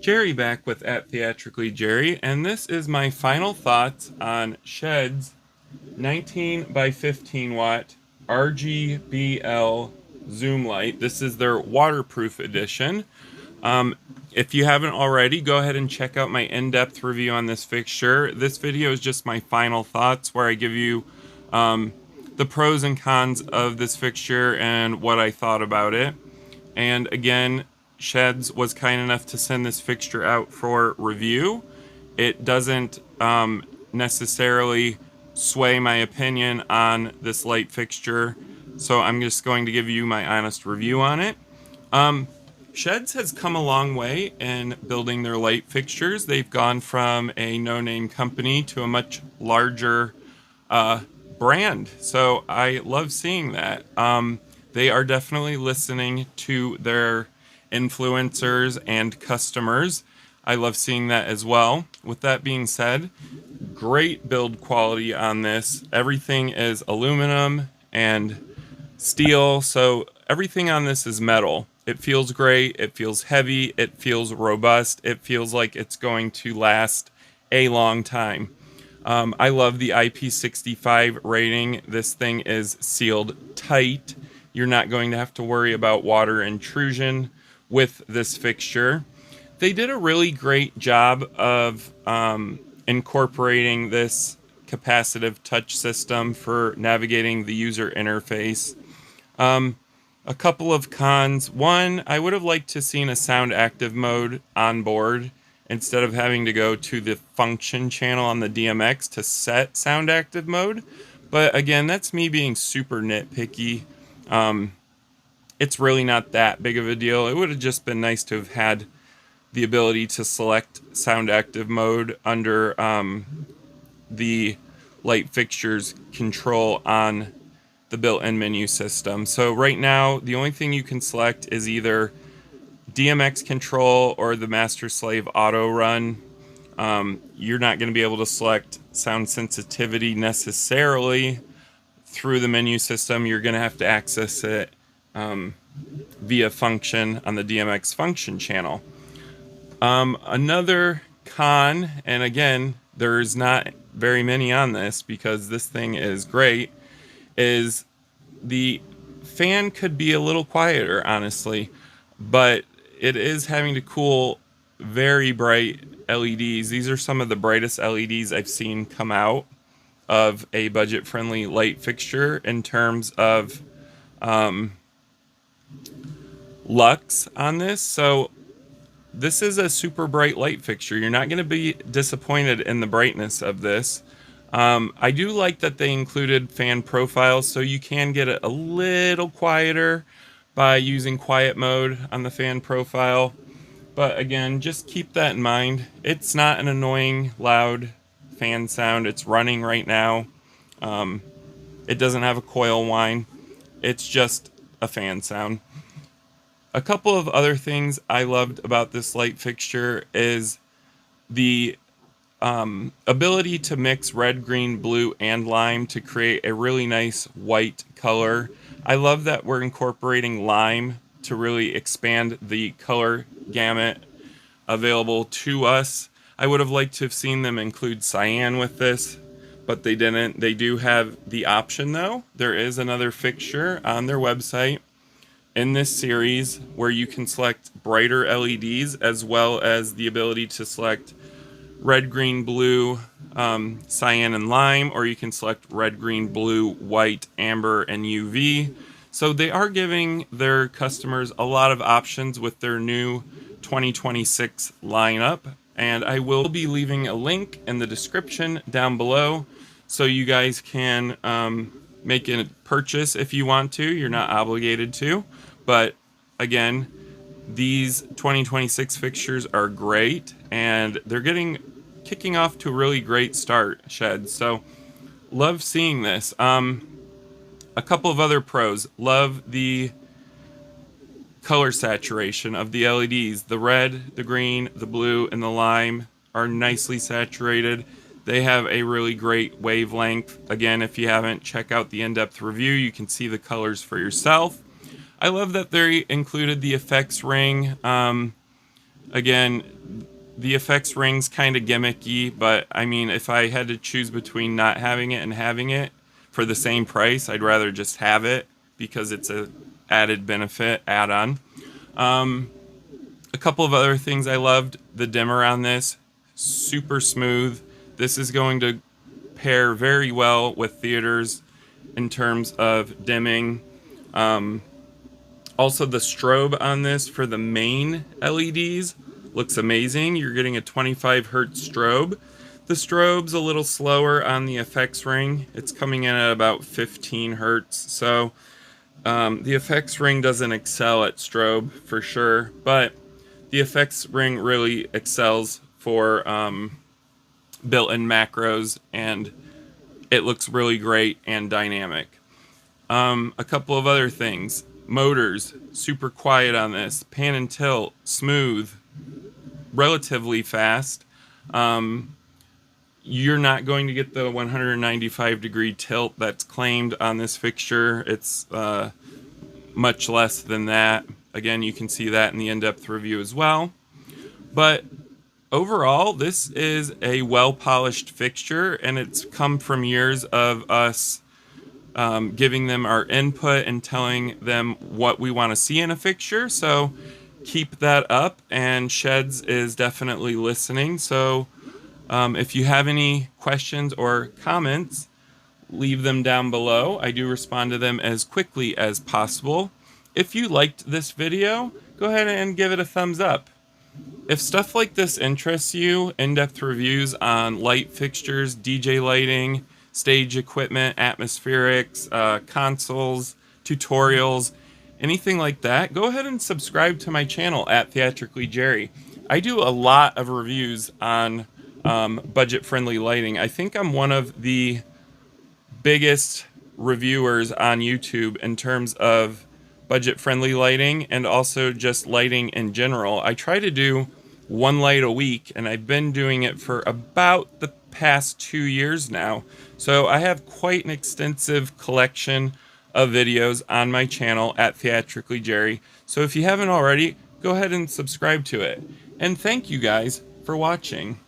Jerry back with at Theatrically Jerry, and this is my final thoughts on Shehds 19 by 15 watt RGBL Zoom light. This is their waterproof edition. If you haven't already, go ahead and check out my in-depth review on this fixture. This video is just my final thoughts where I give you the pros and cons of this fixture and what I thought about it. And again, Shehds was kind enough to send this fixture out for review. It doesn't necessarily sway my opinion on this light fixture, so I'm just going to give you my honest review on it. Shehds has come a long way in building their light fixtures. They've gone from a no-name company to a much larger brand, so I love seeing that. They are definitely listening to their influencers and customers. I love seeing that as well. With that being said, great build quality on this. Everything is aluminum and steel, so everything on this is metal. It feels great, it feels heavy, it feels robust, it feels like it's going to last a long time. I love the IP65 rating. This thing is sealed tight. You're not going to have to worry about water intrusion with this fixture. They did a really great job of incorporating this capacitive touch system for navigating the user interface. A couple of cons. One, I would have liked to seen a sound active mode on board instead of having to go to the function channel on the DMX to set sound active mode. But again, that's me being super nitpicky. It's really not that big of a deal. It would have just been nice to have had the ability to select sound active mode under the light fixtures control on the built-in menu system. So right now, the only thing you can select is either DMX control or the master slave auto run. You're not going to be able to select sound sensitivity necessarily through the menu system. You're going to have to access it via function on the DMX function channel. Another con, and again, there's not very many on this because this thing is great, is the fan could be a little quieter, honestly, but it is having to cool very bright LEDs. These are some of the brightest LEDs I've seen come out of a budget-friendly light fixture in terms of lux on this. So this is a super bright light fixture. You're not going to be disappointed in the brightness of this. I do like that they included fan profiles, so you can get it a little quieter by using quiet mode on the fan profile. But again, just keep that in mind. It's not an annoying, loud fan sound. It's running right now. It doesn't have a coil whine. It's just a fan sound. A couple of other things I loved about this light fixture is the ability to mix red, green, blue, and lime to create a really nice white color. I love that we're incorporating lime to really expand the color gamut available to us. I would have liked to have seen them include cyan with this, but they didn't. They do have the option though. There is another fixture on their website in this series where you can select brighter LEDs as well as the ability to select red, green, blue, cyan, and lime, or you can select red, green, blue, white, amber, and UV. So they are giving their customers a lot of options with their new 2026 lineup, and I will be leaving a link in the description down below so you guys can make a purchase if you want to. You're not obligated to, but again, these 2026 fixtures are great, and they're kicking off to a really great start, Shehds. So love seeing this. A couple of other pros. Love the color saturation of the LEDs. The red, the green, the blue, and the lime are nicely saturated. They have a really great wavelength. Again, if you haven't, check out the in-depth review. You can see the colors for yourself. I love that they included the effects ring. Again, The effects ring's kind of gimmicky, but I mean, if I had to choose between not having it and having it for the same price, I'd rather just have it because it's a added benefit add-on. A couple of other things I loved: the dimmer on this, super smooth. This is going to pair very well with theaters in terms of dimming. Also, the strobe on this for the main LEDs looks amazing. You're getting a 25 hertz strobe. The strobe's a little slower on the effects ring. It's coming in at about 15 hertz. So the effects ring doesn't excel at strobe for sure, but the effects ring really excels for built-in macros, and it looks really great and dynamic. A couple of other things: motors, super quiet on this. Pan and tilt, smooth, relatively fast. You're not going to get the 195-degree tilt that's claimed on this fixture. It's much less than that. Again, you can see that in the in-depth review as well. But overall, this is a well-polished fixture, and it's come from years of us giving them our input and telling them what we want to see in a fixture. So keep that up, and Shehds is definitely listening. So if you have any questions or comments, leave them down below. I do respond to them as quickly as possible. If you liked this video, go ahead and give it a thumbs up. If stuff like this interests you, in-depth reviews on light fixtures, DJ lighting, stage equipment, atmospherics, consoles, tutorials, anything like that, go ahead and subscribe to my channel at Theatrically Jerry. I do a lot of reviews on budget-friendly lighting. I think I'm one of the biggest reviewers on YouTube in terms of budget-friendly lighting and also just lighting in general. I try to do one light a week, and I've been doing it for about the past 2 years now. So I have quite an extensive collection of videos on my channel at Theatrically Jerry. So if you haven't already, go ahead and subscribe to it. And thank you guys for watching.